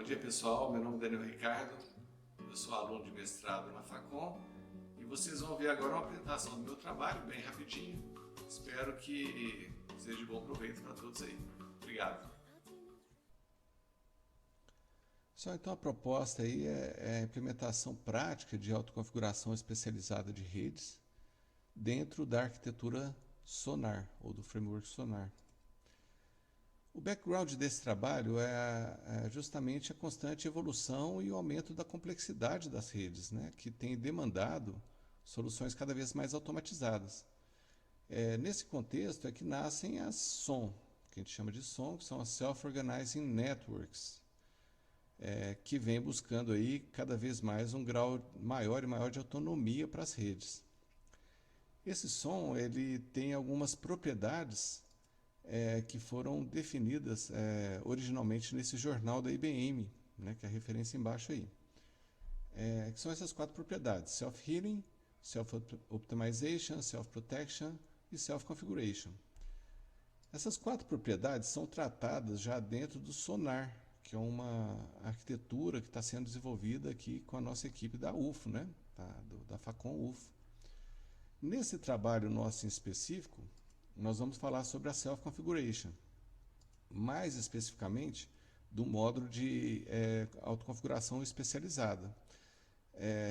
dia pessoal, meu nome é Daniel Ricardo, eu sou aluno de mestrado na Facom e vocês vão ver agora uma apresentação do meu trabalho bem rapidinho. Espero que seja de bom proveito para todos aí. Obrigado. Pessoal, então a proposta aí é a implementação prática de autoconfiguração especializada de redes dentro da arquitetura Sonar ou do framework Sonar. O background desse trabalho é justamente a constante evolução e o aumento da complexidade das redes, né, que tem demandado soluções cada vez mais automatizadas. Nesse contexto é que nascem as SON, que a gente chama de SON, que são as Self-Organizing Networks, que vem buscando aí cada vez mais um grau maior e maior de autonomia para as redes. Esse som ele tem algumas propriedades que foram definidas originalmente nesse jornal da IBM, né, que é a referência embaixo aí. Que são essas 4 propriedades: Self-Healing, Self-Optimization, Self-Protection e Self-Configuration. Essas 4 propriedades são tratadas já dentro do Sonar, que é uma arquitetura que está sendo desenvolvida aqui com a nossa equipe da UFO, né? da Facom UFO. Nesse trabalho nosso em específico, nós vamos falar sobre a Self-Configuration, mais especificamente do módulo de autoconfiguração especializada.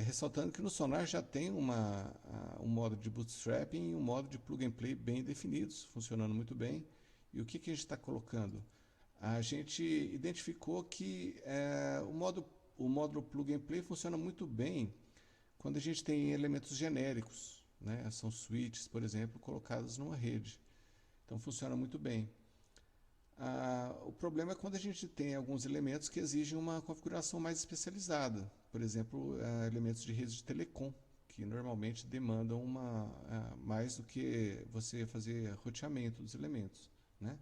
Ressaltando que no Sonar já tem um módulo de bootstrapping e um módulo de plug and play bem definidos, funcionando muito bem. E o que a gente está colocando? A gente identificou que o módulo plug and play funciona muito bem quando a gente tem elementos genéricos, né? São switches, por exemplo, colocados numa rede. Então funciona muito bem. O problema é quando a gente tem alguns elementos que exigem uma configuração mais especializada. Por exemplo, elementos de rede de telecom, que normalmente demandam mais do que você fazer roteamento dos elementos, né?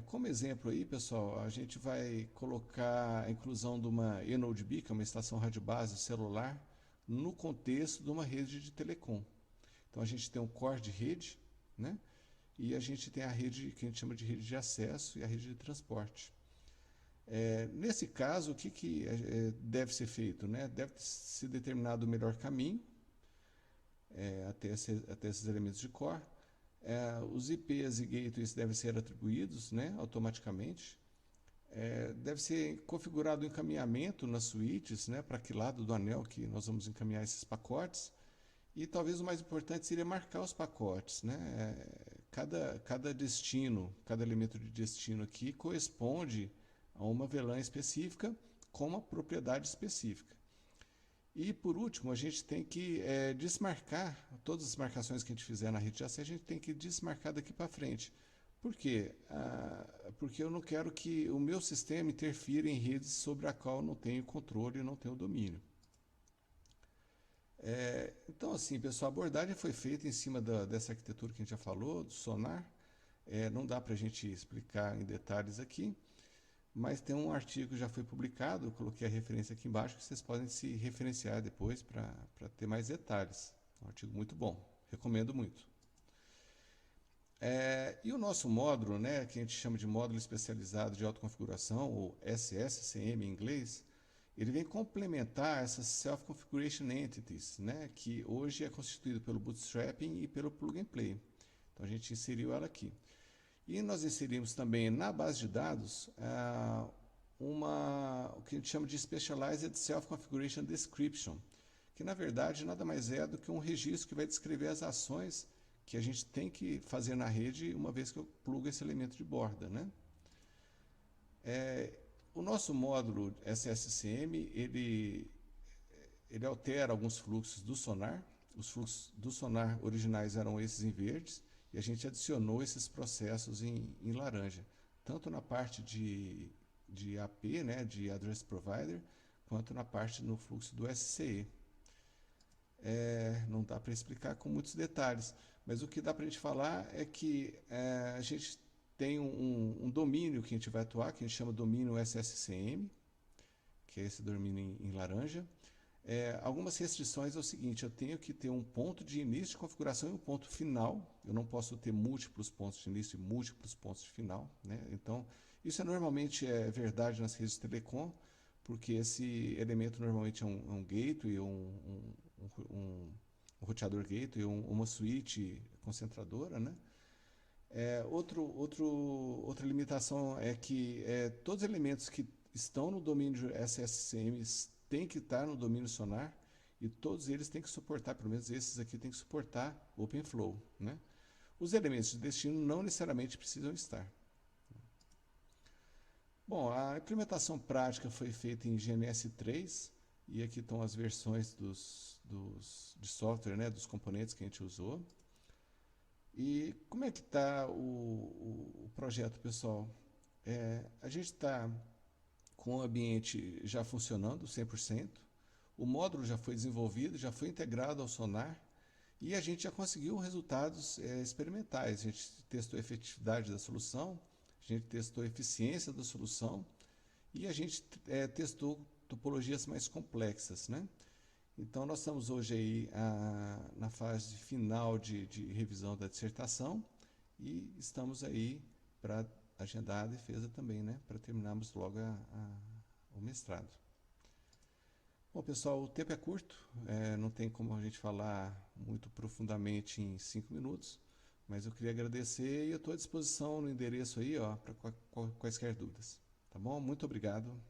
Como exemplo aí, pessoal, a gente vai colocar a inclusão de uma eNodeB, que é uma estação rádio base celular, no contexto de uma rede de telecom. Então a gente tem um core de rede, né? E a gente tem a rede que a gente chama de rede de acesso e a rede de transporte. Nesse caso, o que deve ser feito, né? Deve ser determinado o melhor caminho até esses elementos de core. Os IPs e gateways devem ser atribuídos, né, automaticamente. Deve ser configurado o encaminhamento nas switches, né, para que lado do anel que nós vamos encaminhar esses pacotes. E talvez o mais importante seria marcar os pacotes, né? Cada destino, cada elemento de destino aqui corresponde a uma VLAN específica com uma propriedade específica. E por último, a gente tem que desmarcar todas as marcações que a gente fizer na rede de acesso, a gente tem que desmarcar daqui para frente. Por quê? Porque eu não quero que o meu sistema interfira em redes sobre a qual eu não tenho controle e não tenho domínio. Então, assim, pessoal, a abordagem foi feita em cima dessa arquitetura que a gente já falou, do Sonar. Não dá para a gente explicar em detalhes aqui, mas tem um artigo que já foi publicado, eu coloquei a referência aqui embaixo, que vocês podem se referenciar depois para ter mais detalhes. Um artigo muito bom, recomendo muito. E o nosso módulo, né, que a gente chama de módulo especializado de autoconfiguração, ou SSCM em inglês, ele vem complementar essas Self-Configuration Entities, né, que hoje é constituído pelo Bootstrapping e pelo Plug and Play. Então a gente inseriu ela aqui. E nós inserimos também na base de dados o que a gente chama de Specialized Self-Configuration Description, que na verdade nada mais é do que um registro que vai descrever as ações que a gente tem que fazer na rede uma vez que eu plugo esse elemento de borda, né? O nosso módulo SSCM, ele altera alguns fluxos do Sonar. Os fluxos do Sonar originais eram esses em verdes, e a gente adicionou esses processos em laranja, tanto na parte de AP, né, de Address Provider, quanto na parte no fluxo do SCE. Não dá para explicar com muitos detalhes, mas o que dá para a gente falar é que a gente tem um domínio que a gente vai atuar, que a gente chama domínio SSCM, que é esse domínio em laranja. Algumas restrições é o seguinte: eu tenho que ter um ponto de início de configuração e um ponto final. Eu não posso ter múltiplos pontos de início e múltiplos pontos de final, né? Então, Isso normalmente é verdade nas redes de telecom, porque esse elemento normalmente é um gateway, um roteador gateway, uma switch concentradora, né? Outra limitação é que todos os elementos que estão no domínio SSCM têm que estar no domínio sonar e todos eles têm que suportar, pelo menos esses aqui têm que suportar OpenFlow, né? Os elementos de destino não necessariamente precisam estar. Bom, a implementação prática foi feita em GNS3 e aqui estão as versões de software, né, dos componentes que a gente usou. E como é que está o projeto, pessoal? A gente está com o ambiente já funcionando 100%, o módulo já foi desenvolvido, já foi integrado ao Sonar e a gente já conseguiu resultados experimentais. A gente testou a efetividade da solução, a gente testou a eficiência da solução e a gente testou topologias mais complexas, né? Então, nós estamos hoje aí na fase final de revisão da dissertação e estamos aí para agendar a defesa também, né? Para terminarmos logo o mestrado. Bom, pessoal, o tempo é curto, não tem como a gente falar muito profundamente em 5 minutos, mas eu queria agradecer e eu estou à disposição no endereço aí, ó, para quaisquer dúvidas. Tá bom? Muito obrigado.